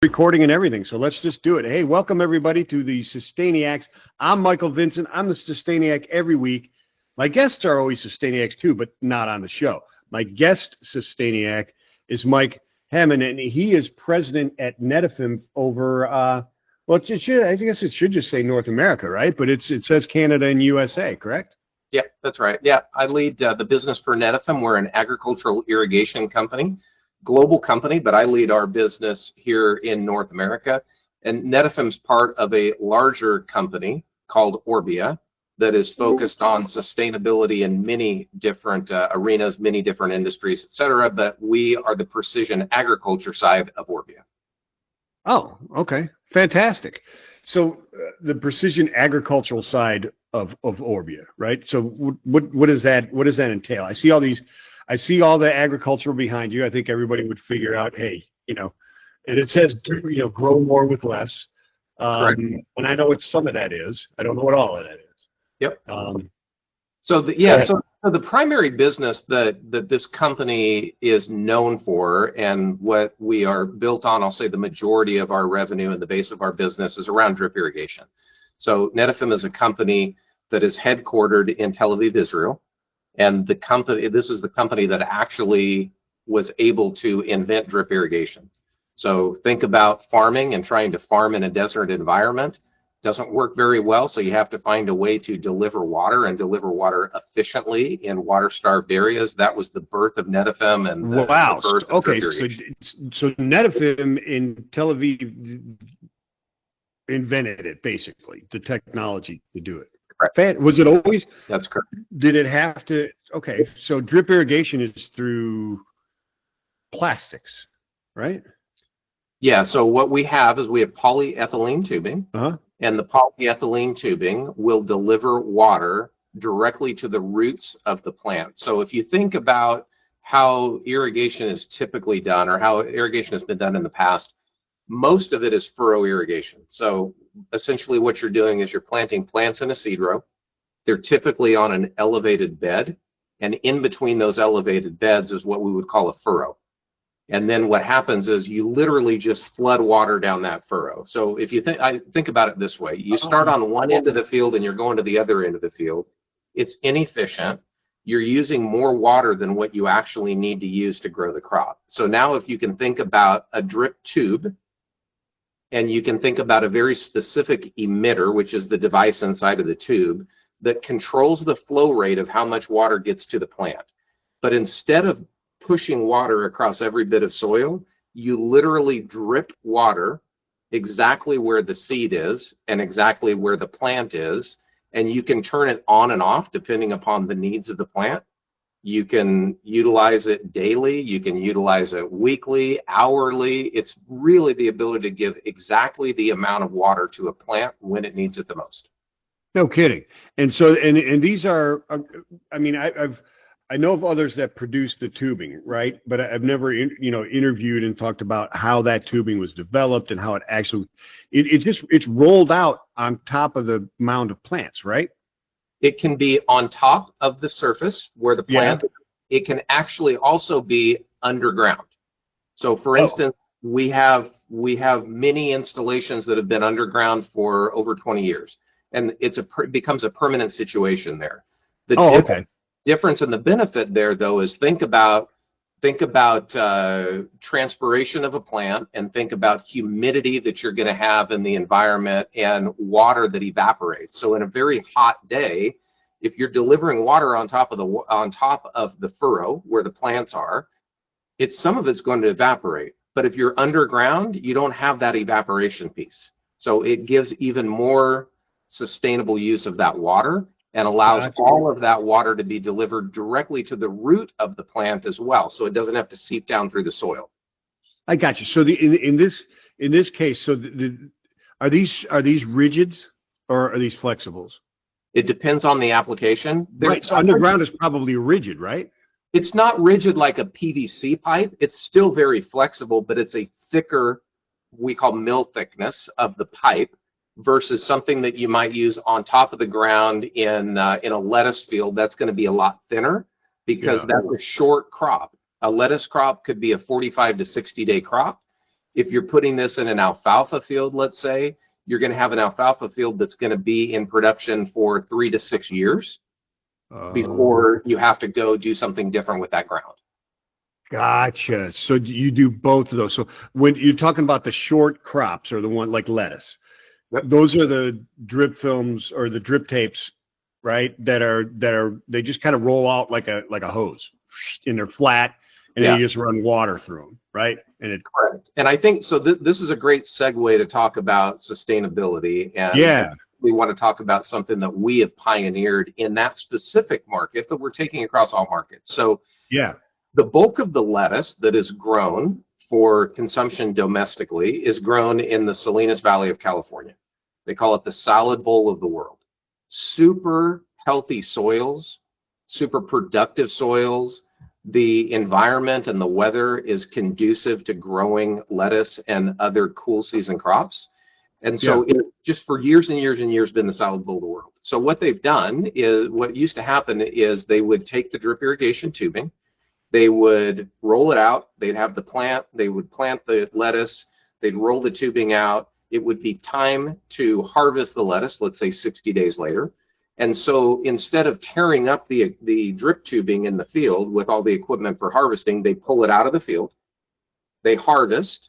recording and everything, so let's just do it. Hey, welcome everybody to the Sustainiacs. I'm Michael Vincent. I'm the Sustainiac every week. My guests are always Sustainiacs too, but not on the show. My guest Sustainiac is Mike Hemman, and he is president at Netafim over, well, I guess it should just say North America, right? But it says Canada and USA, correct? Yeah, that's right. Yeah, I lead the business for Netafim. We're an agricultural irrigation company, global company, but I lead our business here in North America. And Netafim's part of a larger company called Orbia that is focused on sustainability in many different arenas, many different industries, et cetera. But we are the precision agriculture side of Orbia. Oh, okay. Fantastic. So the precision agricultural side of Orbia, right? So what does that entail? I see all the agricultural behind you. I think everybody would figure out, hey, and it says, grow more with less. And I know what some of that is. I don't know what all of that is. Yep. So the primary business that this company is known for, and what we are built on, I'll say the majority of our revenue and the base of our business is around drip irrigation. So Netafim is a company that is headquartered in Tel Aviv, Israel, and this is the company that actually was able to invent drip irrigation. So think about farming and trying to farm in a desert environment. Doesn't work very well, so you have to find a way to deliver water and deliver water efficiently in water-starved areas. That was the birth of Netafim and the birth of drip irrigation. So Netafim in Tel Aviv invented it, basically, the technology to do it. Correct. Was it always? That's correct. Did it have to? Okay, so drip irrigation is through plastics, right? Yeah, so what we have is we have polyethylene tubing. Uh-huh. And the polyethylene tubing will deliver water directly to the roots of the plant. So if you think about how irrigation is typically done, or how irrigation has been done in the past, most of it is furrow irrigation. So essentially what you're doing is you're planting plants in a seed row. They're typically on an elevated bed, and in between those elevated beds is what we would call a furrow. And then what happens is you literally just flood water down that furrow. So if you think about it this way, you start on one end of the field and you're going to the other end of the field. It's inefficient. You're using more water than what you actually need to use to grow the crop. So now if you can think about a drip tube, and you can think about a very specific emitter, which is the device inside of the tube that controls the flow rate of how much water gets to the plant. But instead of pushing water across every bit of soil, you literally drip water exactly where the seed is and exactly where the plant is, and you can turn it on and off depending upon the needs of the plant. You can utilize it daily, you can utilize it weekly, hourly. It's really the ability to give exactly the amount of water to a plant when it needs it the most. No kidding. And so, and these are, I mean, I know of others that produce the tubing, right? But I've never, interviewed and talked about how that tubing was developed and how it actually, it's rolled out on top of the mound of plants, right? It can be on top of the surface where the plant, It can actually also be underground. So for instance, we have many installations that have been underground for over 20 years, and it becomes a permanent situation there. Difference and the benefit there, though, is think about transpiration of a plant, and think about humidity that you're going to have in the environment and water that evaporates. So in a very hot day, if you're delivering water on top of the furrow where the plants are, some of it's going to evaporate. But if you're underground, you don't have that evaporation piece. So it gives even more sustainable use of that water, and allows all of that water to be delivered directly to the root of the plant as well, so it doesn't have to seep down through the soil. I got you. So in this case, so are these rigids or are these flexibles? It depends on the application. Right. So underground is probably rigid, right? It's not rigid like a PVC pipe. It's still very flexible, but it's a thicker, we call mill thickness of the pipe, versus something that you might use on top of the ground in a lettuce field. That's going to be a lot thinner, because that's a short crop. A lettuce crop could be a 45 to 60 day crop. If you're putting this in an alfalfa field, let's say, you're going to have an alfalfa field that's going to be in production for 3 to 6 years before you have to go do something different with that ground. Gotcha. So you do both of those. So when you're talking about the short crops or the one like lettuce, Yep. those are the drip films or the drip tapes, right? They just kind of roll out like a hose, and they're flat, and then you just run water through them, right? And it Correct. And I think so. This is a great segue to talk about sustainability, and we want to talk about something that we have pioneered in that specific market that we're taking across all markets. So the bulk of the lettuce that is grown for consumption domestically is grown in the Salinas Valley of California. They call it the salad bowl of the world. Super healthy soils, super productive soils. The environment and the weather is conducive to growing lettuce and other cool season crops. And so it just for years and years and years been the salad bowl of the world. So what they've done is, what used to happen is they would take the drip irrigation tubing, they would roll it out, they'd have the plant, they would plant the lettuce, they'd roll the tubing out. It would be time to harvest the lettuce, let's say 60 days later. And so instead of tearing up the drip tubing in the field with all the equipment for harvesting, they pull it out of the field, they harvest.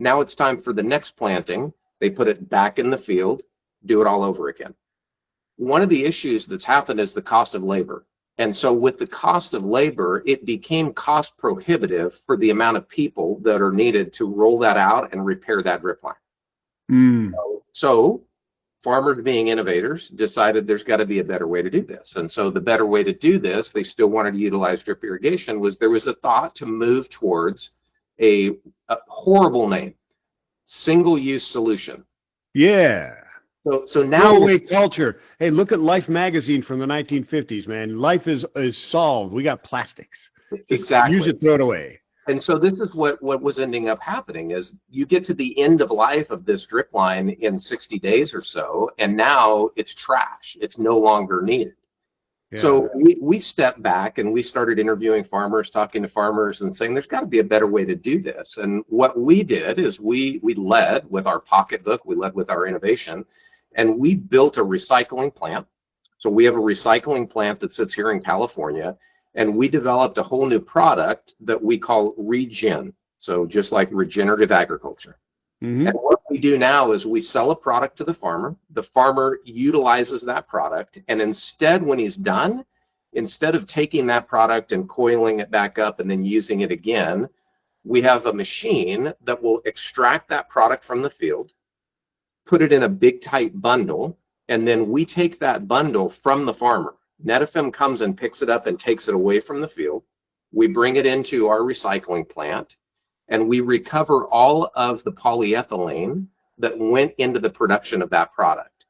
Now it's time for the next planting. They put it back in the field, do it all over again. One of the issues that's happened is the cost of labor. And so with the cost of labor, it became cost prohibitive for the amount of people that are needed to roll that out and repair that drip line. So farmers, being innovators, decided there's got to be a better way to do this. And so the better way to do this, they still wanted to utilize drip irrigation, was there was a thought to move towards a horrible name, single-use solution. So now throwaway culture. Hey, look at Life magazine from the 1950s, man. Life is solved. We got plastics. Exactly. Use it, throw it away. And so this is what was ending up happening is you get to the end of life of this drip line in 60 days or so, and now it's trash. It's no longer needed. So we stepped back and we started interviewing farmers, talking to farmers and saying there's got to be a better way to do this. And what we did is we led with our pocketbook, we led with our innovation, and we built a recycling plant. So we have a recycling plant that sits here in California, and we developed a whole new product that we call Regen. So just like regenerative agriculture. And what we do now is we sell a product to the farmer utilizes that product, and instead, when he's done, instead of taking that product and coiling it back up and then using it again, we have a machine that will extract that product from the field, put it in a big tight bundle, and then we take that bundle from the farmer. Netafim comes and picks it up and takes it away from the field. We bring it into our recycling plant, and we recover all of the polyethylene that went into the production of that product.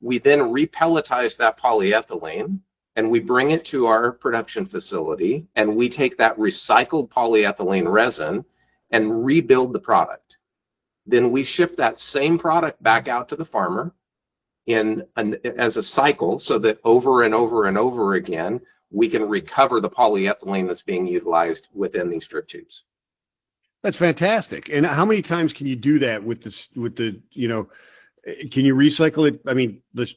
We then repelletize that polyethylene, and we bring it to our production facility, and we take that recycled polyethylene resin and rebuild the product. Then we ship that same product back out to the farmer as a cycle, so that over and over and over again, we can recover the polyethylene that's being utilized within these drip tubes. That's fantastic. And how many times can you do that with the can you recycle it? I mean, is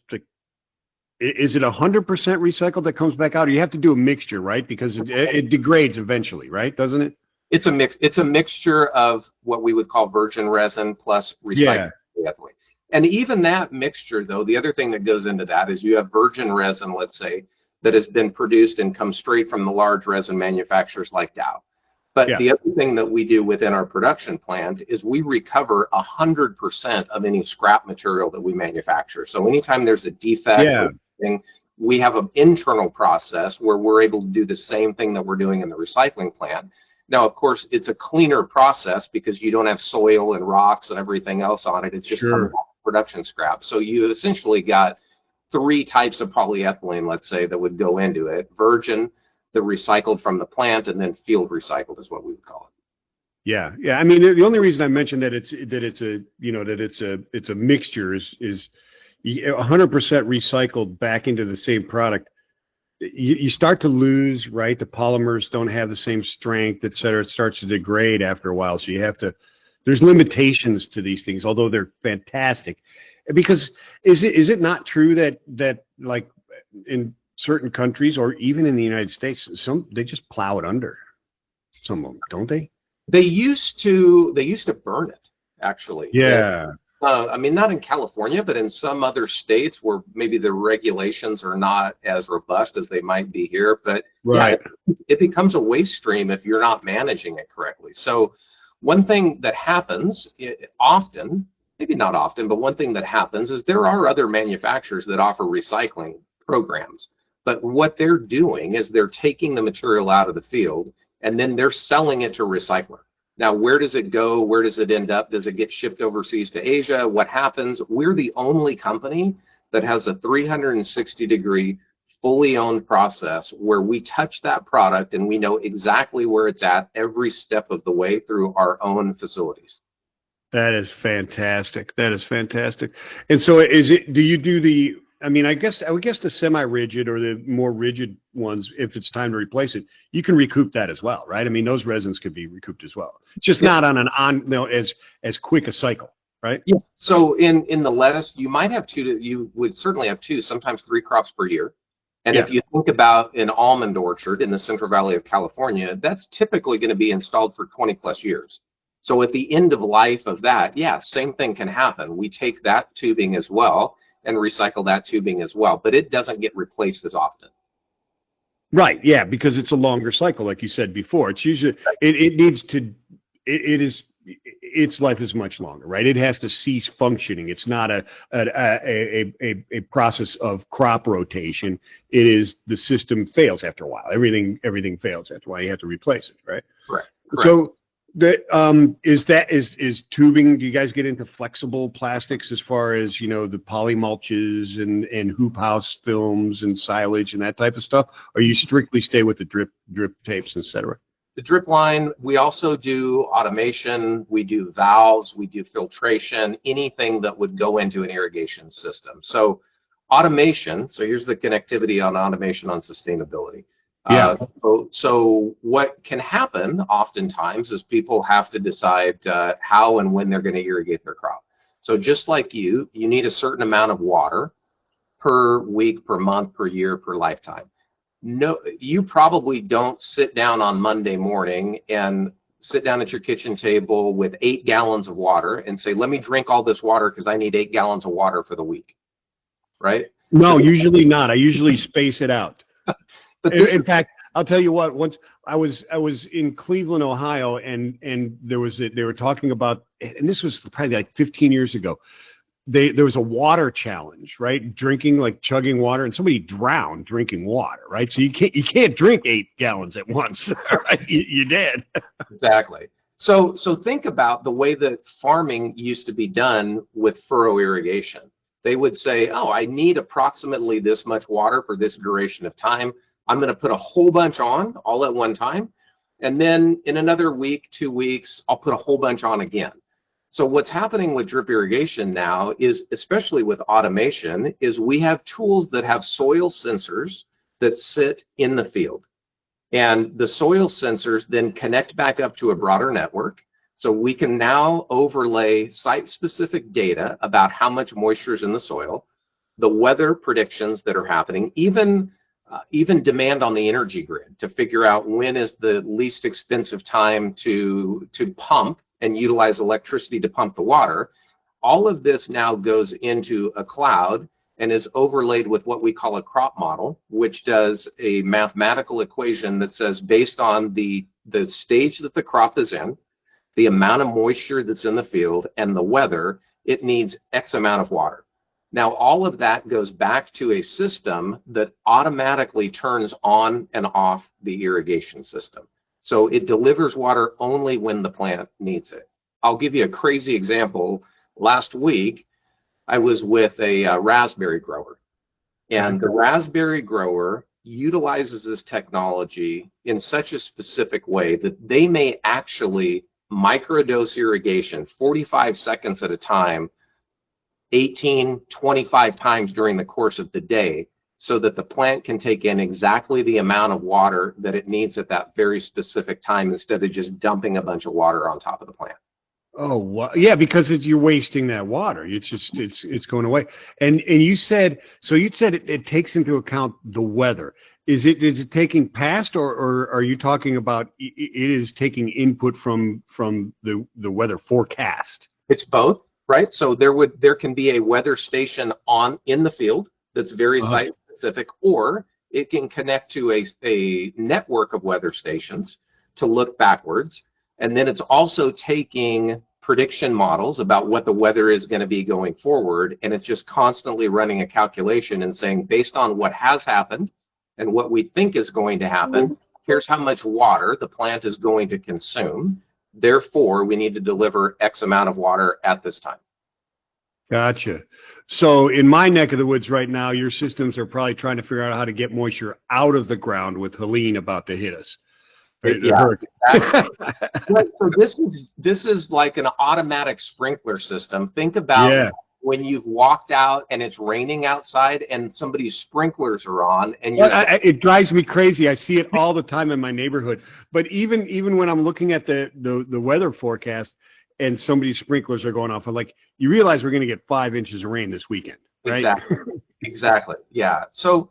it 100% recycled that comes back out, or you have to do a mixture, right? Because it degrades eventually, right? Doesn't it? It's a mix. It's a mixture of what we would call virgin resin plus recycled polyethylene. And even that mixture, though, the other thing that goes into that is you have virgin resin, let's say, that has been produced and comes straight from the large resin manufacturers like Dow. But the other thing that we do within our production plant is we recover 100% of any scrap material that we manufacture. So anytime there's a defect, we have an internal process where we're able to do the same thing that we're doing in the recycling plant. Now, of course, it's a cleaner process because you don't have soil and rocks and everything else on it. It's just production scrap. So you essentially got 3 types of polyethylene, let's say, that would go into it: virgin, the recycled from the plant, and then field recycled is what we would call it. Yeah. I mean, the only reason I mentioned that it's a mixture is 100% recycled back into the same product. You start to lose, right? The polymers don't have the same strength, et cetera. It starts to degrade after a while, so you have to There's limitations to these things, although they're fantastic. Because is it not true that like in certain countries or even in the United States, they just plow it under, some of them, don't they? They used to burn it, actually. Yeah. I mean, not in California, but in some other states where maybe the regulations are not as robust as they might be here. But Right. yeah, it becomes a waste stream if you're not managing it correctly. So one thing that happens often, maybe not often, but one thing that happens is there are other manufacturers that offer recycling programs. But what they're doing is they're taking the material out of the field and then they're selling it to a recycler. Now, where does it go? Where does it end up? Does it get shipped overseas to Asia? What happens? We're the only company that has a 360-degree, fully owned process where we touch that product and we know exactly where it's at every step of the way through our own facilities. That is fantastic. That is fantastic. And so do you do I would guess the semi-rigid or the more rigid ones, if it's time to replace it, you can recoup that as well, right? I mean, those resins could be recouped as well. It's just not as quick a cycle, right? Yeah. So in the lettuce, you might have you would certainly have two, sometimes three crops per year. And if you think about an almond orchard in the Central Valley of California, that's typically going to be installed for 20 plus years. So at the end of life of that, yeah, same thing can happen. We take that tubing as well and recycle that tubing as well, but it doesn't get replaced as often. Right, yeah, because it's a longer cycle, like you said before. It's usually its life is much longer, right? It has to cease functioning. It's not a process of crop rotation. It is the system fails after a while. Everything fails after a while. You have to replace it, right? Correct. So is tubing? Do you guys get into flexible plastics as far as the poly mulches and hoop house films and silage and that type of stuff? Or you strictly stay with the drip tapes, etc.? The drip line. We also do automation. We do valves. We do filtration. Anything that would go into an irrigation system. So automation. So here's the connectivity on automation on sustainability. Yeah. So what can happen oftentimes is people have to decide how and when they're going to irrigate their crop. So just like you need a certain amount of water per week, per month, per year, per lifetime. No, you probably don't sit down on Monday morning and sit down at your kitchen table with 8 gallons of water and say, let me drink all this water because I need 8 gallons of water for the week, right? No, usually not. I usually space it out. In fact, I'll tell you what. Once I was in Cleveland, Ohio, and they were talking about, and this was probably like 15 years ago. There was a water challenge, right? Drinking, like chugging water, and somebody drowned drinking water, right? So you can't drink 8 gallons at once, right? You did. Exactly. So think about the way that farming used to be done with furrow irrigation. They would say, oh, I need approximately this much water for this duration of time. I'm going to put a whole bunch on all at one time. And then in another week, 2 weeks, I'll put a whole bunch on again. So what's happening with drip irrigation now is, especially with automation, is we have tools that have soil sensors that sit in the field. And the soil sensors then connect back up to a broader network. So we can now overlay site-specific data about how much moisture is in the soil, the weather predictions that are happening, even demand on the energy grid to figure out when is the least expensive time to pump and utilize electricity to pump the water. All of this now goes into a cloud and is overlaid with what we call a crop model, which does a mathematical equation that says, based on the stage that the crop is in, the amount of moisture that's in the field, and the weather, it needs X amount of water. Now, all of that goes back to a system that automatically turns on and off the irrigation system. So it delivers water only when the plant needs it. I'll give you a crazy example. Last week, I was with a raspberry grower, and the raspberry grower utilizes this technology in such a specific way that they may actually microdose irrigation 45 seconds at a time, 18, 25 times during the course of the day, so that the plant can take in exactly the amount of water that it needs at that very specific time instead of just dumping a bunch of water on top of the plant. Oh, yeah, because you're wasting that water. It's going away. And you said it takes into account the weather. Is it taking past, or are you talking about it is taking input from the weather forecast? It's both, right? So there can be a weather station in the field that's very Uh-huh. site specific, or it can connect to a network of weather stations to look backwards. And then it's also taking prediction models about what the weather is going to be going forward, and it's just constantly running a calculation and saying, based on what has happened and what we think is going to happen, here's how much water the plant is going to consume. Therefore, we need to deliver X amount of water at this time. Gotcha. So in my neck of the woods right now, your systems are probably trying to figure out how to get moisture out of the ground with Helene about to hit us. Yeah, exactly. Right, so this is like an automatic sprinkler system. Think about Yeah. when you've walked out and it's raining outside and somebody's sprinklers are on and Well, you're it drives me crazy. I see it all the time in my neighborhood. But even when I'm looking at the weather forecast and somebody's sprinklers are going off, I'm like, you realize we're going to get 5 inches of rain this weekend, right? Exactly. Yeah. So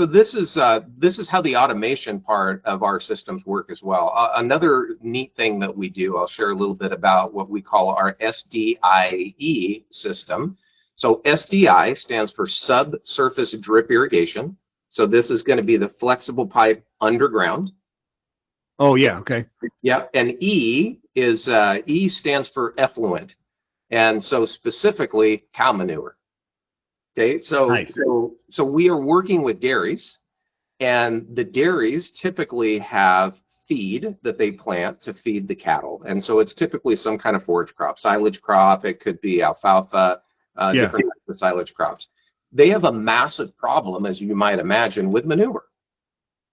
this is how the automation part of our systems work as well. Another neat thing that we do, I'll share a little bit about what we call our SDIE system. So SDI stands for subsurface drip irrigation. So this is going to be the flexible pipe underground. Oh yeah, okay. Yeah, and E stands for effluent, and so specifically cow manure. Okay, Nice. so we are working with dairies, and the dairies typically have feed that they plant to feed the cattle, and so it's typically some kind of forage crop, silage crop. It could be alfalfa, Yeah. different types of silage crops. They have a massive problem, as you might imagine, with manure.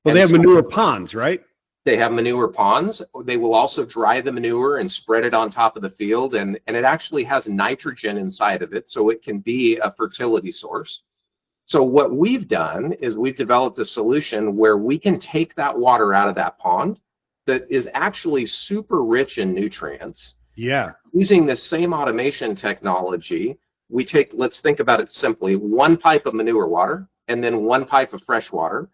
Well, they have manure ponds, right? They have manure ponds. They will also dry the manure and spread it on top of the field, and it actually has nitrogen inside of it, so it can be a fertility source. So what we've done is we've developed a solution where we can take that water out of that pond that is actually super rich in nutrients. Yeah. Using this same automation technology, let's think about it simply, one pipe of manure water and then one pipe of fresh water.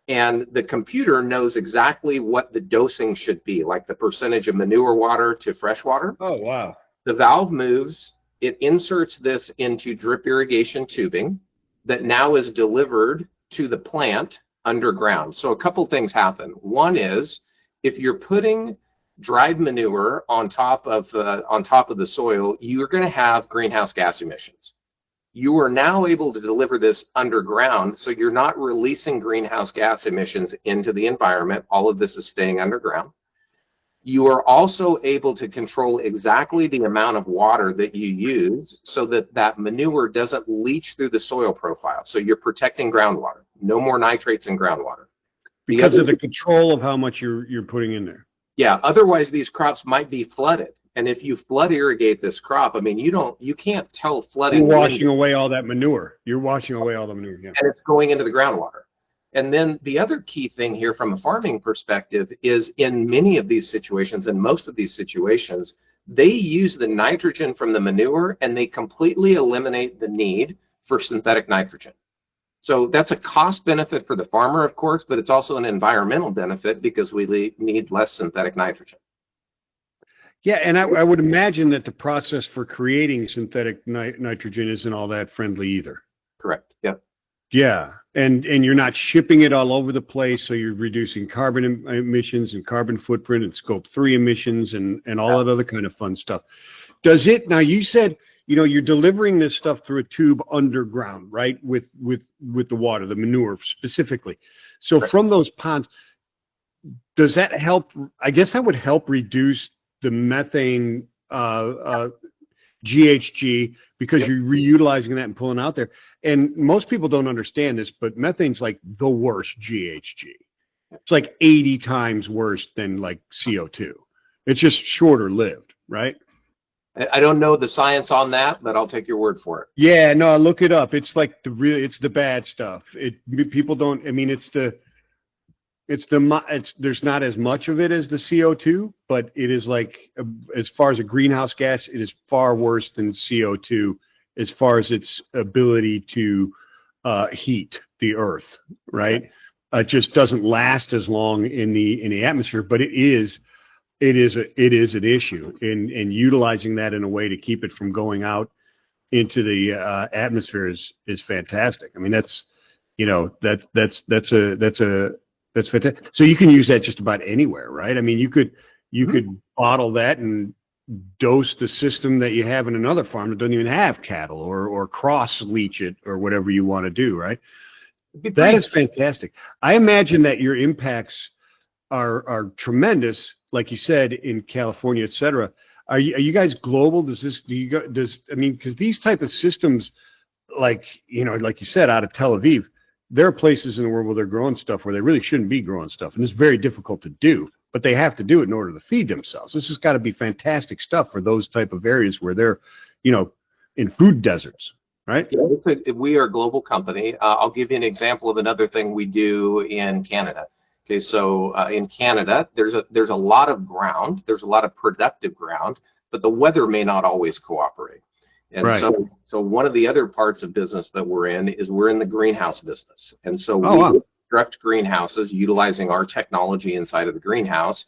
And the computer knows exactly what the dosing should be, like the percentage of manure water to fresh water. Oh wow. The valve moves, it inserts this into drip irrigation tubing that now is delivered to the plant underground. So a couple things happen. One is, if you're putting dried manure on top of the soil, you're going to have greenhouse gas emissions. You are now able to deliver this underground, so you're not releasing greenhouse gas emissions into the environment. All of this is staying underground. You are also able to control exactly the amount of water that you use so that that manure doesn't leach through the soil profile. So you're protecting groundwater. No more nitrates in groundwater. Because of the control of how much you're putting in there. Yeah, otherwise these crops might be flooded. And if you flood irrigate this crop, I mean, you can't tell flooding. You're washing away all that manure. You're washing away all the manure. Yeah. And it's going into the groundwater. And then the other key thing here from a farming perspective is, in many of these situations, and most of these situations, they use the nitrogen from the manure and they completely eliminate the need for synthetic nitrogen. So that's a cost benefit for the farmer, of course, but it's also an environmental benefit because we need less synthetic nitrogen. Yeah, and I would imagine that the process for creating synthetic nitrogen isn't all that friendly either. Correct. Yep. Yeah, and you're not shipping it all over the place, so you're reducing carbon emissions and carbon footprint and scope 3 emissions and all that other kind of fun stuff. Does it, now you said, you're delivering this stuff through a tube underground, right, with the water, the manure specifically. So from those ponds, does that help? I guess that would help reduce the methane GHG, because you're reutilizing that and pulling out there. And most people don't understand this, but methane's like the worst GHG. It's like 80 times worse than like CO2. It's just shorter lived, right? I don't know the science on that, but I'll take your word for it. Yeah, no, look it up. It's like it's the bad stuff. People don't, I mean, it's there's not as much of it as the CO2, but it is like, as far as a greenhouse gas, it is far worse than CO2 as far as its ability to heat the earth, right? It just doesn't last as long in the atmosphere, but it is an issue, and utilizing that in a way to keep it from going out into the atmosphere is fantastic. I mean, that's fantastic. So you can use that just about anywhere, right? I mean, you could bottle that and dose the system that you have in another farm that doesn't even have cattle, or cross leach it, or whatever you want to do, right? That is fantastic. I imagine that your impacts are tremendous, like you said, in California, et cetera. Are you guys global? Because these type of systems, like you said, out of Tel Aviv, there are places in the world where they're growing stuff where they really shouldn't be growing stuff, and it's very difficult to do, but they have to do it in order to feed themselves. This has got to be fantastic stuff for those type of areas where they're, in food deserts, right? Yeah, we are a global company. I'll give you an example of another thing we do in Canada. Okay, so in Canada, there's a lot of ground, there's a lot of productive ground, but the weather may not always cooperate. And right. So one of the other parts of business that we're in is we're in the greenhouse business. And so we construct greenhouses utilizing our technology inside of the greenhouse.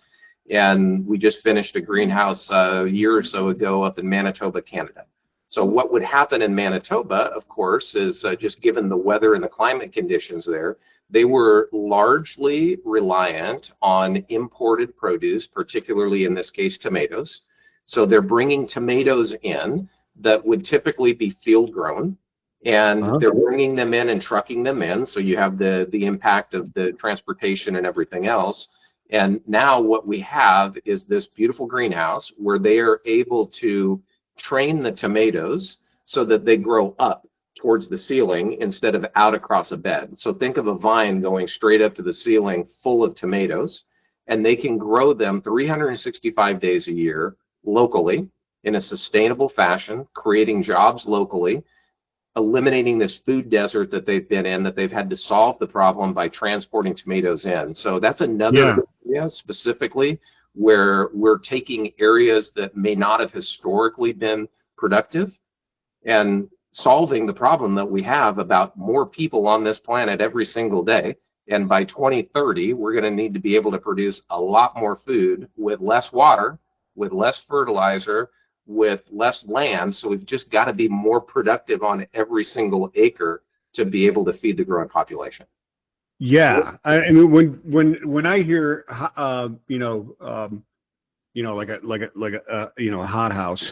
And we just finished a greenhouse a year or so ago up in Manitoba, Canada. So what would happen in Manitoba, of course, is just given the weather and the climate conditions there, they were largely reliant on imported produce, particularly in this case, tomatoes. So they're bringing tomatoes in that would typically be field grown, and they're bringing them in and trucking them in. So you have the impact of the transportation and everything else. And now what we have is this beautiful greenhouse where they are able to train the tomatoes so that they grow up towards the ceiling instead of out across a bed. So think of a vine going straight up to the ceiling full of tomatoes, and they can grow them 365 days a year locally in a sustainable fashion, creating jobs locally, eliminating this food desert that they've been in, that they've had to solve the problem by transporting tomatoes in. So that's another area specifically where we're taking areas that may not have historically been productive and solving the problem that we have about more people on this planet every single day. And by 2030, we're going to need to be able to produce a lot more food with less water, with less fertilizer, with less land. So we've just got to be more productive on every single acre to be able to feed the growing population. Yeah, I mean, when I hear, like a hot house,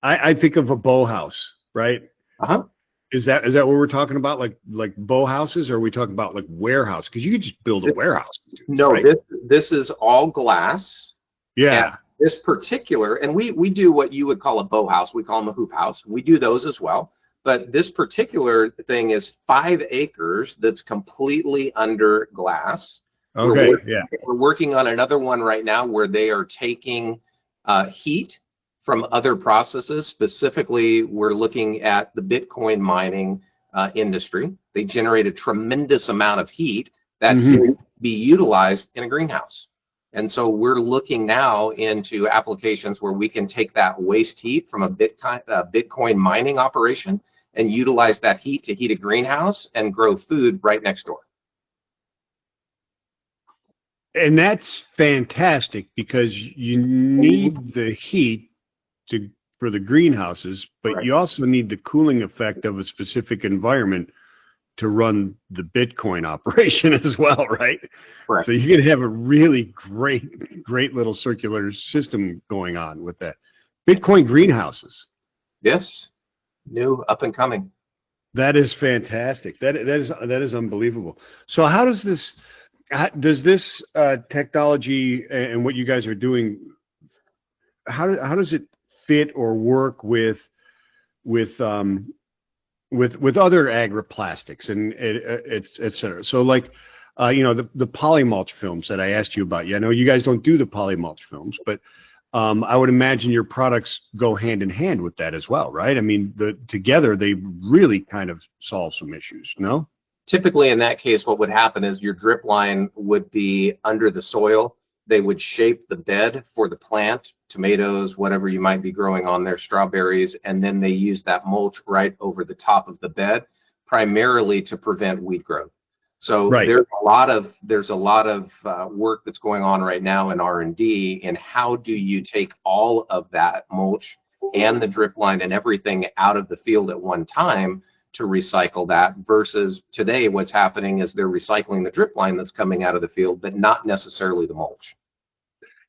I think of a bow house, right? Is that what we're talking about? Like bow houses, or are we talking about like warehouse? Because you could just build a warehouse. No, right? This is all glass. Yeah. And this particular, and we do what you would call a bow house. We call them a hoop house. We do those as well. But this particular thing is 5 acres that's completely under glass. Okay, we're working on another one right now where they are taking heat from other processes. Specifically, we're looking at the Bitcoin mining industry. They generate a tremendous amount of heat that can be utilized in a greenhouse. And so we're looking now into applications where we can take that waste heat from a Bitcoin mining operation and utilize that heat to heat a greenhouse and grow food right next door. And that's fantastic because you need the heat for the greenhouses, but you also need the cooling effect of a specific environment to run the Bitcoin operation as well, right? So you can have a really great little circular system going on with that. Bitcoin greenhouses. Yes, new, up and coming. That is fantastic. That is unbelievable. So how does this technology and what you guys are doing, how does it fit or work with other agri-plastics and et cetera? So like, the polymulch films that I asked you about. I know you guys don't do the polymulch films, but I would imagine your products go hand in hand with that as well, right? I mean, together they really kind of solve some issues, no? Typically, in that case, what would happen is your drip line would be under the soil. They would shape the bed for the plant, tomatoes, whatever you might be growing on there, strawberries, and then they use that mulch right over the top of the bed, primarily to prevent weed growth. So Right. there's a lot of work that's going on right now in R&D in how do you take all of that mulch and the drip line and everything out of the field at one time to recycle that, versus today what's happening is they're recycling the drip line that's coming out of the field, but not necessarily the mulch.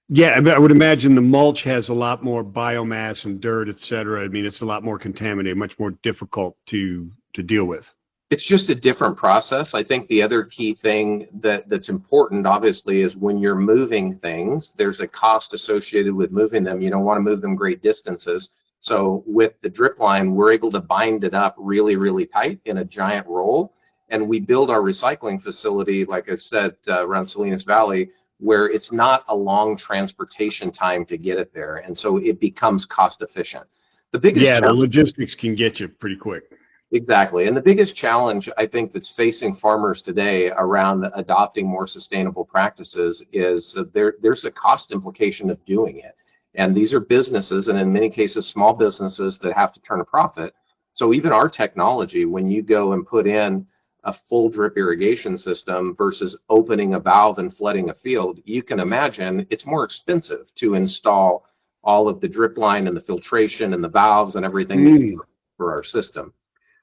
Yeah, I would imagine the mulch has a lot more biomass and dirt, et cetera. I mean, it's a lot more contaminated, much more difficult to deal with. It's just a different process. I think the other key thing that's important, obviously, is when you're moving things, there's a cost associated with moving them. You don't want to move them great distances. So with the drip line, we're able to bind it up really, really tight in a giant roll. And we build our recycling facility, like I said, around Salinas Valley, where it's not a long transportation time to get it there. And so it becomes cost efficient. The biggest Yeah, the challenge, logistics can get you pretty quick. exactly. And the biggest challenge I think that's facing farmers today around adopting more sustainable practices is there's a cost implication of doing it. And these are businesses, and in many cases, small businesses that have to turn a profit. So even our technology, when you go and put in a full drip irrigation system versus opening a valve and flooding a field, you can imagine it's more expensive to install all of the drip line and the filtration and the valves and everything for our system.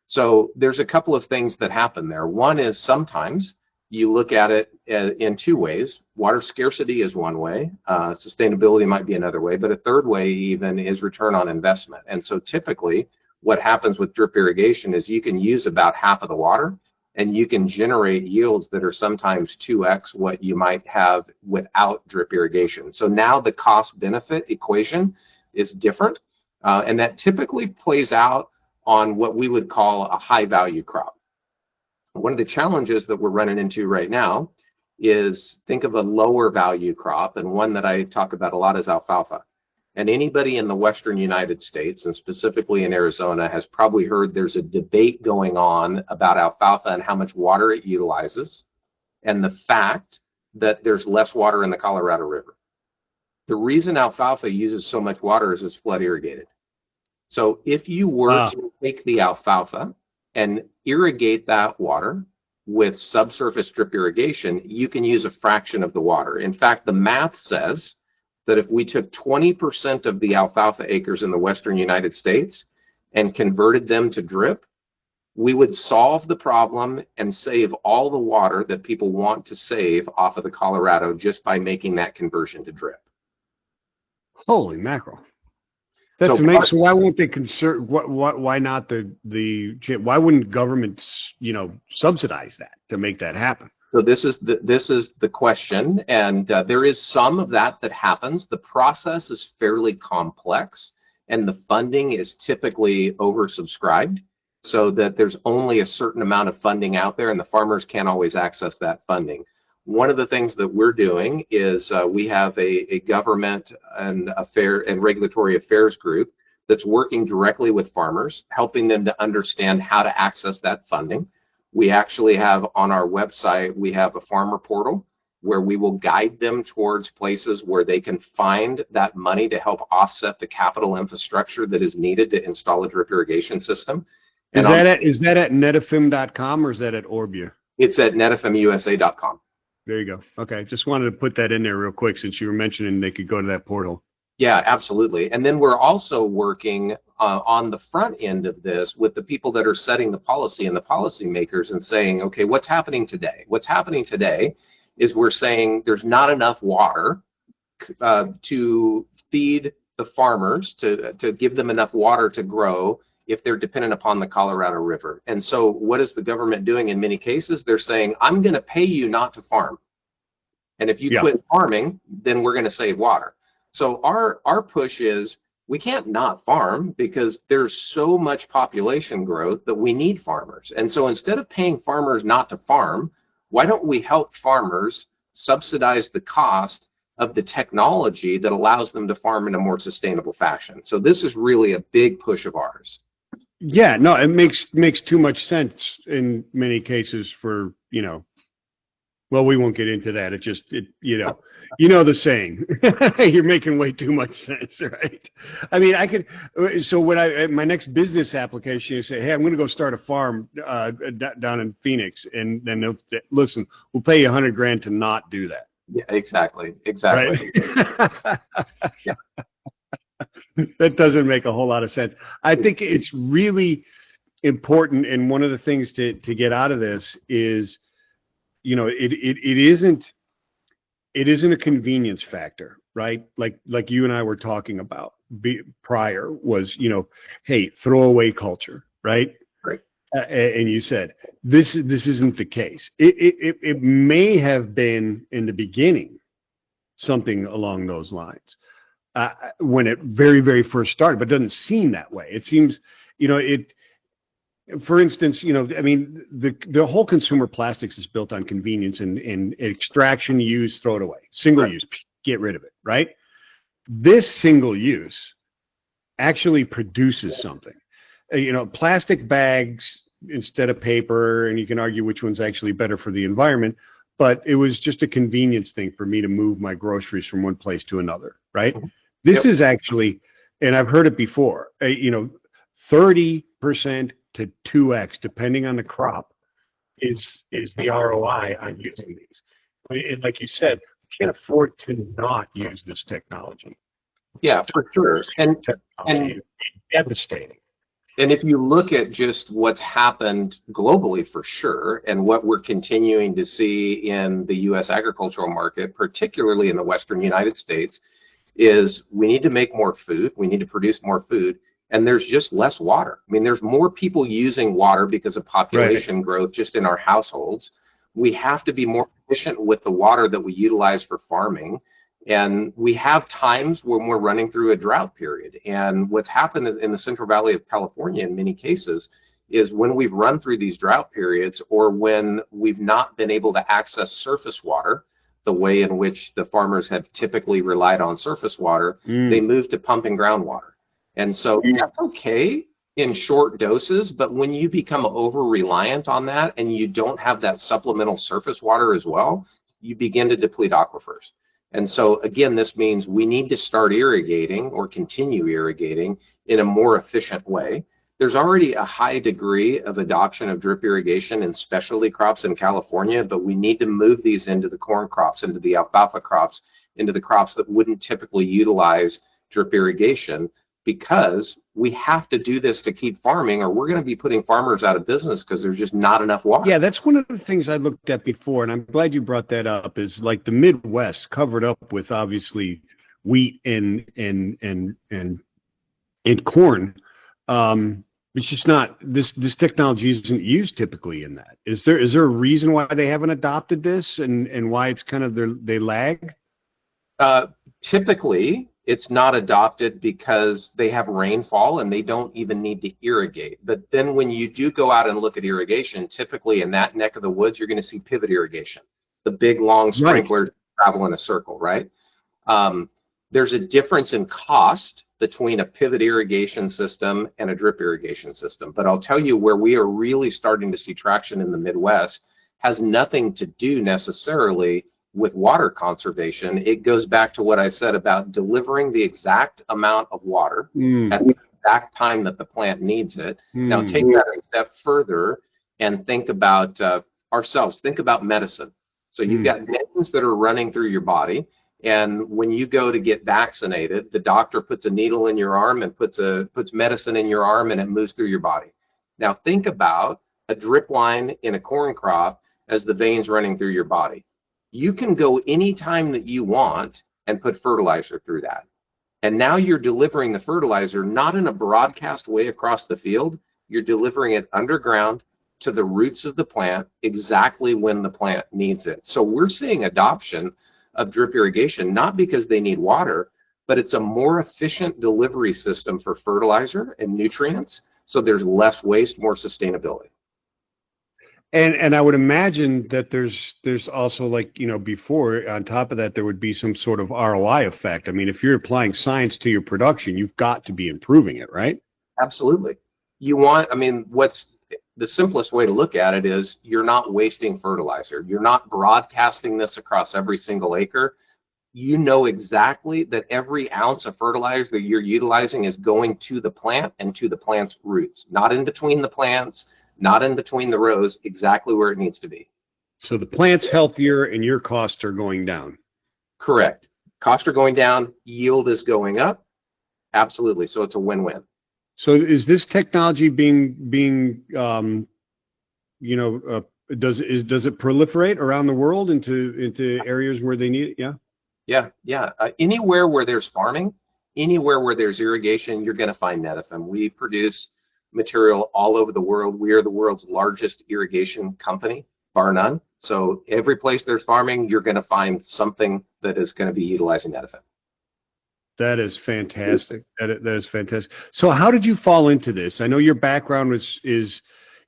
So there's a couple of things that happen there. One is sometimes you look at it in two ways. Water scarcity is one way. Sustainability might be another way. But a third way even is return on investment. And so typically what happens with drip irrigation is you can use about half of the water and you can generate yields that are sometimes 2x what you might have without drip irrigation. So now the cost benefit equation is different. And that typically plays out on what we would call a high value crop. One of the challenges that we're running into right now is think of a lower value crop, and one that I talk about a lot is alfalfa. And anybody in the western United States, and specifically in Arizona, has probably heard there's a debate going on about alfalfa and how much water it utilizes, and the fact that there's less water in the Colorado River. The reason alfalfa uses so much water is it's flood irrigated. So if you were to take the alfalfa and irrigate that water with subsurface drip irrigation, you can use a fraction of the water. In fact, the math says that if we took 20% of the alfalfa acres in the western United States and converted them to drip, we would solve the problem and save all the water that people want to save off of the Colorado just by making that conversion to drip. Holy mackerel. That's amazing. So why won't they why not why wouldn't governments, subsidize that to make that happen? So this is the question, and there is some of that happens. The process is fairly complex, and the funding is typically oversubscribed, so that there's only a certain amount of funding out there, and the farmers can't always access that funding. One of the things that we're doing is we have a government and regulatory affairs group that's working directly with farmers, helping them to understand how to access that funding. We actually have on our website, we have a farmer portal where we will guide them towards places where they can find that money to help offset the capital infrastructure that is needed to install a drip irrigation system. Is that at netafim.com or is that at Orbia? It's at netafimusa.com. There you go. Okay, just wanted to put that in there real quick since you were mentioning they could go to that portal. Yeah, absolutely. And then we're also working on the front end of this with the people that are setting the policy and the policymakers and saying, okay, what's happening today? What's happening today is we're saying there's not enough water to feed the farmers, to give them enough water to grow if they're dependent upon the Colorado River. And so what is the government doing in many cases? They're saying, I'm going to pay you not to farm. And if you quit farming, then we're going to save water. So our push is we can't not farm because there's so much population growth that we need farmers. And so instead of paying farmers not to farm, why don't we help farmers subsidize the cost of the technology that allows them to farm in a more sustainable fashion? So this is really a big push of ours. Yeah, no, it makes too much sense in many cases for, well, we won't get into that. You know the saying, you're making way too much sense, right? I mean, so when my next business application, you say, hey, I'm going to go start a farm down in Phoenix, and then they'll say, listen, we'll pay you $100,000 to not do that. Yeah, exactly. Right? Yeah. That doesn't make a whole lot of sense. I think it's really important, and one of the things to get out of this is, it isn't a convenience factor, right? Like you and I were talking about prior was, hey, throwaway culture, right? Right. And you said this isn't the case. It may have been in the beginning something along those lines when it very, very first started, but it doesn't seem that way. It seems, for instance, I mean, the whole consumer plastics is built on convenience and extraction, use, throw it away. Single use, get rid of it, right? This single use actually produces something. Plastic bags instead of paper, and you can argue which one's actually better for the environment, but it was just a convenience thing for me to move my groceries from one place to another, right? This is actually, and I've heard it before, 30% to 2x, depending on the crop, is the ROI on using these. And like you said, we can't afford to not use this technology. Yeah, for sure. And it's devastating. And if you look at just what's happened globally, for sure, and what we're continuing to see in the U.S. agricultural market, particularly in the Western United States, is we need to make more food, we need to produce more food, and there's just less water. I mean, there's more people using water because of population growth just in our households. We have to be more efficient with the water that we utilize for farming. And we have times when we're running through a drought period. And what's happened in the Central Valley of California in many cases is when we've run through these drought periods, or when we've not been able to access surface water the way in which the farmers have typically relied on surface water, they move to pumping groundwater. And so that's okay in short doses, but when you become over-reliant on that and you don't have that supplemental surface water as well, you begin to deplete aquifers. And so, again, this means we need to start irrigating or continue irrigating in a more efficient way. There's already a high degree of adoption of drip irrigation in specialty crops in California, but we need to move these into the corn crops, into the alfalfa crops, into the crops that wouldn't typically utilize drip irrigation, because we have to do this to keep farming, or we're going to be putting farmers out of business because there's just not enough water. Yeah, that's one of the things I looked at before, and I'm glad you brought that up, is like the Midwest covered up with obviously wheat and corn. It's just not, this technology isn't used typically in that. Is there a reason why they haven't adopted this, and why it's kind of they lag? Typically, it's not adopted because they have rainfall and they don't even need to irrigate. But then when you do go out and look at irrigation, typically in that neck of the woods, you're going to see pivot irrigation, the big, long sprinklers travel in a circle, right? There's a difference in cost between a pivot irrigation system and a drip irrigation system. But I'll tell you, where we are really starting to see traction in the Midwest has nothing to do necessarily with water conservation. It goes back to what I said about delivering the exact amount of water at the exact time that the plant needs it. Now take that a step further and think about ourselves. Think about medicine. So you've got veins that are running through your body, and when you go to get vaccinated, the doctor puts a needle in your arm and puts medicine in your arm, and it moves through your body. Now think about a drip line in a corn crop as the veins running through your body. You can go any time that you want and put fertilizer through that. And now you're delivering the fertilizer not in a broadcast way across the field. You're delivering it underground to the roots of the plant exactly when the plant needs it. So we're seeing adoption of drip irrigation, not because they need water, but it's a more efficient delivery system for fertilizer and nutrients. So there's less waste, more sustainability. And I would imagine that there's also, like, before, on top of that, there would be some sort of ROI effect. I mean, if you're applying science to your production, you've got to be improving it, right? Absolutely. You want, I mean, what's the simplest way to look at it is you're not wasting fertilizer. You're not broadcasting this across every single acre. You know exactly that every ounce of fertilizer that you're utilizing is going to the plant and to the plant's roots, not in between the plants, not in between the rows, exactly where it needs to be. So the plant's healthier and your costs are going down. Correct. Costs are going down, yield is going up. Absolutely. So it's a win-win. So is this technology being does it proliferate around the world into areas where they need it? Yeah. Yeah. Anywhere where there's farming, anywhere where there's irrigation, you're going to find Netafim. We produce material all over the world. We are the world's largest irrigation company, bar none. So every place there's farming, you're going to find something that is going to be utilizing Netafim. That is fantastic. That is fantastic. So how did you fall into this? I know your background is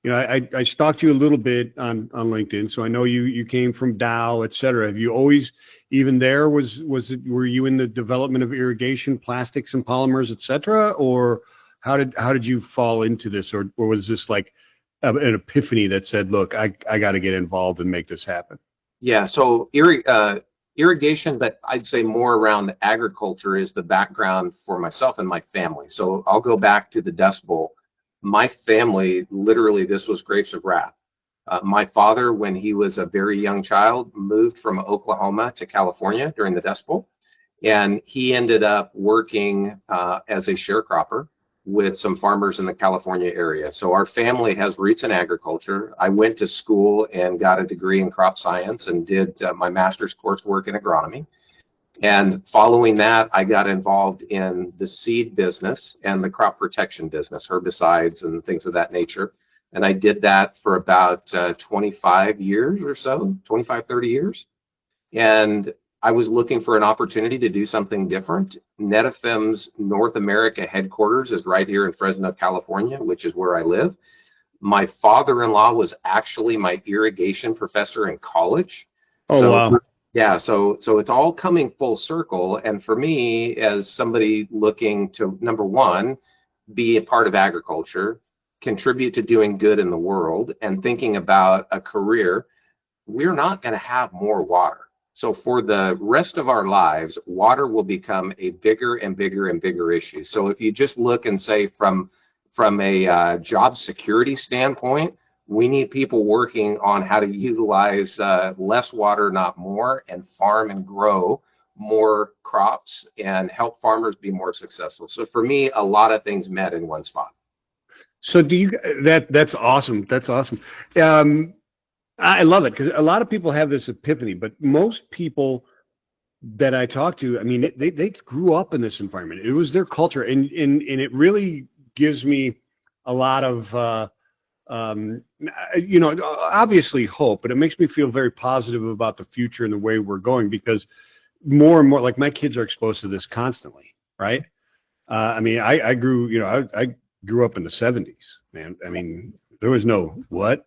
I stalked you a little bit on LinkedIn, so I know you came from Dow, et cetera. Have you always, even there, were you in the development of irrigation, plastics and polymers, et cetera? Or how did you fall into this? Or was this like an epiphany that said, look, I got to get involved and make this happen? Yeah, so irrigation, but I'd say more around agriculture is the background for myself and my family. So I'll go back to the Dust Bowl. My family, literally, this was grapes of wrath. My father, when he was a very young child, moved from Oklahoma to California during the Dust Bowl, and he ended up working as a sharecropper with some farmers in the California area. So our family has roots in agriculture. I went to school and got a degree in crop science and did my master's coursework in agronomy. And following that, I got involved in the seed business and the crop protection business, herbicides and things of that nature. And I did that for about 25 years or so, 25, 30 years. And I was looking for an opportunity to do something different. Netafim's North America headquarters is right here in Fresno, California, which is where I live. My father-in-law was actually my irrigation professor in college. Oh, wow. Yeah, so it's all coming full circle. And for me, as somebody looking to, number one, be a part of agriculture, contribute to doing good in the world, and thinking about a career, we're not going to have more water. So for the rest of our lives, water will become a bigger and bigger and bigger issue. So if you just look and say from a job security standpoint, we need people working on how to utilize less water, not more, and farm and grow more crops and help farmers be more successful. So for me, a lot of things met in one spot. So that's awesome. That's awesome. I love it because a lot of people have this epiphany, but most people that I talk to, I mean, they grew up in this environment. It was their culture, and it really gives me a lot of obviously hope, but it makes me feel very positive about the future and the way we're going, because more and more, like, my kids are exposed to this constantly, right? I mean, I grew up in the 70s, man. I mean, there was no what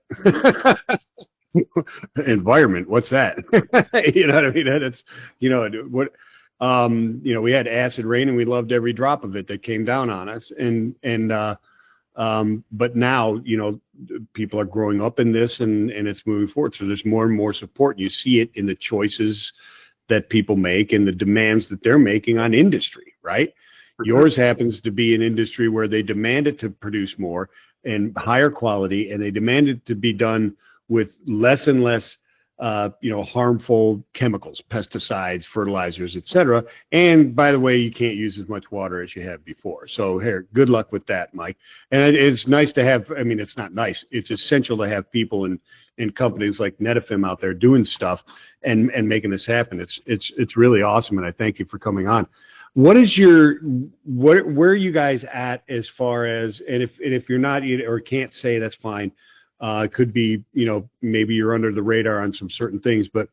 environment. What's that? You know what I mean? It's, what, we had acid rain and we loved every drop of it that came down on us. But now, people are growing up in this and it's moving forward. So there's more and more support. You see it in the choices that people make and the demands that they're making on industry, right? Yours happens to be an industry where they demand it to produce more and higher quality, and they demand it to be done with less and less, harmful chemicals, pesticides, fertilizers, etc. And by the way, you can't use as much water as you have before. So here, good luck with that, Mike. And it's nice to have, I mean, it's not nice, it's essential to have people in companies like Netafim out there doing stuff and making this happen. It's really awesome, and I thank you for coming on. Where are you guys at as far as, and if you're not or can't say, that's fine. It could be, maybe you're under the radar on some certain things, but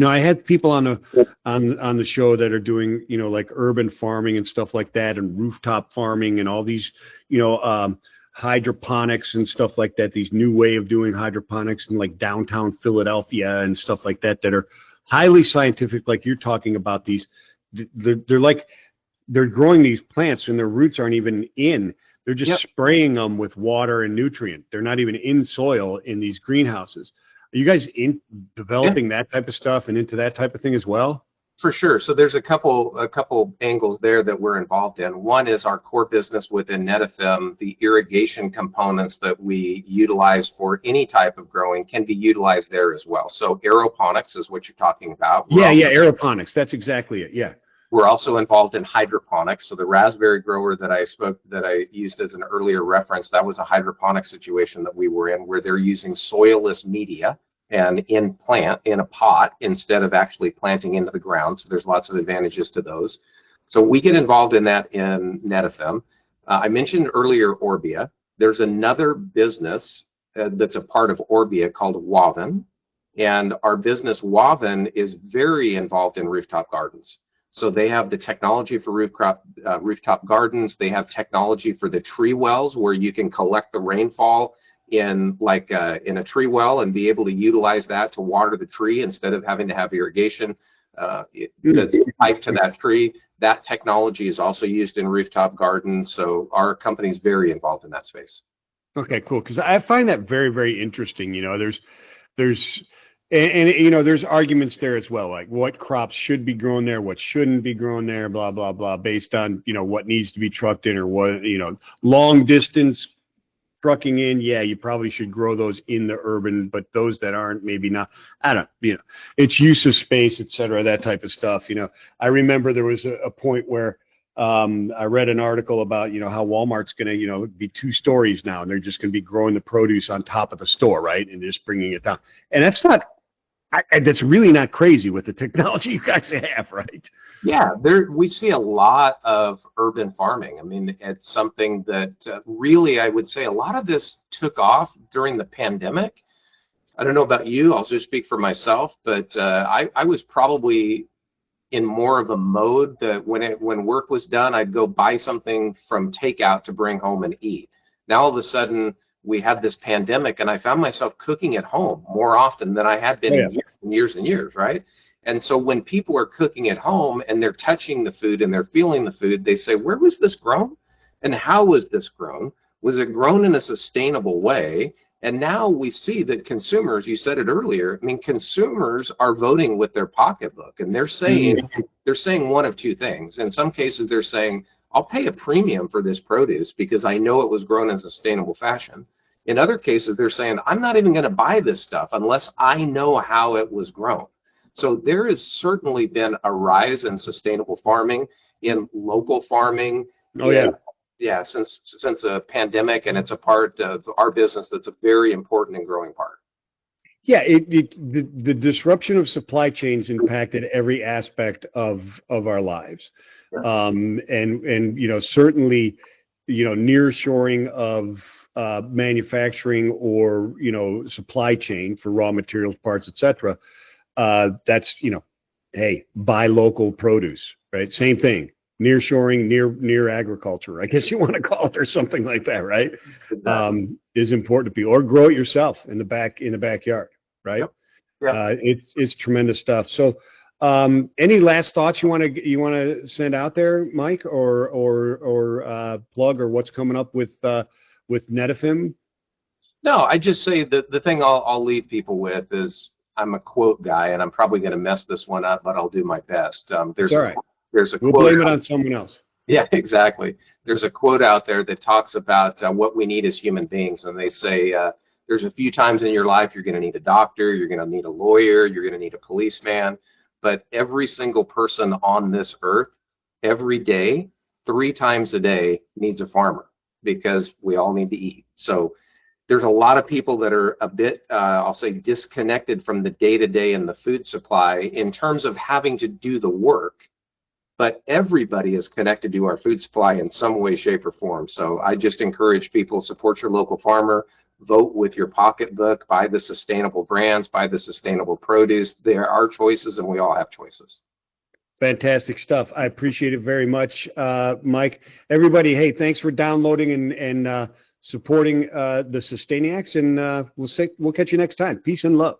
I had people on the show that are doing, like urban farming and stuff like that, and rooftop farming and all these, hydroponics and stuff like that. These new way of doing hydroponics in like downtown Philadelphia and stuff like that are highly scientific. Like you're talking about these, they're growing these plants and their roots aren't even in. They're just Yep. spraying them with water and nutrient. They're not even in soil in these greenhouses. Are you guys in developing that type of stuff and into that type of thing as well? For sure. So there's a couple angles there that we're involved in. One is our core business within Netafim. The irrigation components that we utilize for any type of growing can be utilized there as well. So aeroponics is what you're talking about. Yeah, aeroponics. That's exactly it. Yeah. We're also involved in hydroponics. So the raspberry grower that I used as an earlier reference, that was a hydroponic situation that we were in, where they're using soilless media and in a pot instead of actually planting into the ground. So there's lots of advantages to those. So we get involved in that in Netafim. I mentioned earlier Orbia. There's another business that's a part of Orbia called Wavin, and our business Wavin is very involved in rooftop gardens. So they have the technology for rooftop gardens. They have technology for the tree wells, where you can collect the rainfall in a tree well and be able to utilize that to water the tree instead of having to have irrigation that's piped to that tree. That technology is also used in rooftop gardens. So our company is very involved in that space. Okay, cool. Because I find that very, very interesting. There's arguments there as well, like what crops should be grown there, what shouldn't be grown there, blah, blah, blah, based on, what needs to be trucked in, or what, long distance trucking in. Yeah, you probably should grow those in the urban, but those that aren't, maybe not. I don't, it's use of space, et cetera, that type of stuff. I remember there was a point where I read an article about, how Walmart's going to, be 2 stories now, and they're just going to be growing the produce on top of the store, right? And just bringing it down. And that's really not crazy with the technology you guys have, right? Yeah, we see a lot of urban farming. I mean, it's something that really, I would say a lot of this took off during the pandemic. I don't know about you, I'll just speak for myself, but I was probably in more of a mode that when work was done, I'd go buy something from takeout to bring home and eat. Now all of a sudden, we had this pandemic, and I found myself cooking at home more often than I had been in years and years, right? And so when people are cooking at home and they're touching the food and they're feeling the food, they say, where was this grown? And how was this grown? Was it grown in a sustainable way? And now we see that consumers, you said it earlier, I mean, consumers are voting with their pocketbook, and they're saying one of 2 things. In some cases, they're saying, I'll pay a premium for this produce because I know it was grown in a sustainable fashion. In other cases, they're saying, I'm not even going to buy this stuff unless I know how it was grown. So there has certainly been a rise in sustainable farming, in local farming. Oh, yeah. Yeah, since a pandemic, and it's a part of our business that's a very important and growing part. Yeah, the disruption of supply chains impacted every aspect of our lives. Yes. And certainly, nearshoring of manufacturing or, supply chain for raw materials, parts, etc. That's, hey, buy local produce, right? Same thing. Nearshoring, near agriculture, I guess you want to call it, or something like that, right? Exactly. Is important to be, or grow it yourself in the backyard, right? Yep. It's tremendous stuff. So, any last thoughts you want to send out there, Mike, or plug, or what's coming up with Netafim? No, I just say that the thing I'll leave people with is, I'm a quote guy, and I'm probably going to mess this one up, but I'll do my best. There's a We'll quote. blame it on someone else. Yeah, exactly. There's a quote out there that talks about what we need as human beings, and they say there's a few times in your life you're going to need a doctor, you're going to need a lawyer, you're going to need a policeman, but every single person on this earth, every day, 3 times a day, needs a farmer, because we all need to eat. So there's a lot of people that are a bit, I'll say, disconnected from the day-to-day and the food supply in terms of having to do the work. But everybody is connected to our food supply in some way, shape, or form. So I just encourage people, support your local farmer, vote with your pocketbook, buy the sustainable brands, buy the sustainable produce. There are choices, and we all have choices. Fantastic stuff. I appreciate it very much, Mike. Everybody, hey, thanks for downloading and supporting the Sustainiacs, and we'll catch you next time. Peace and love.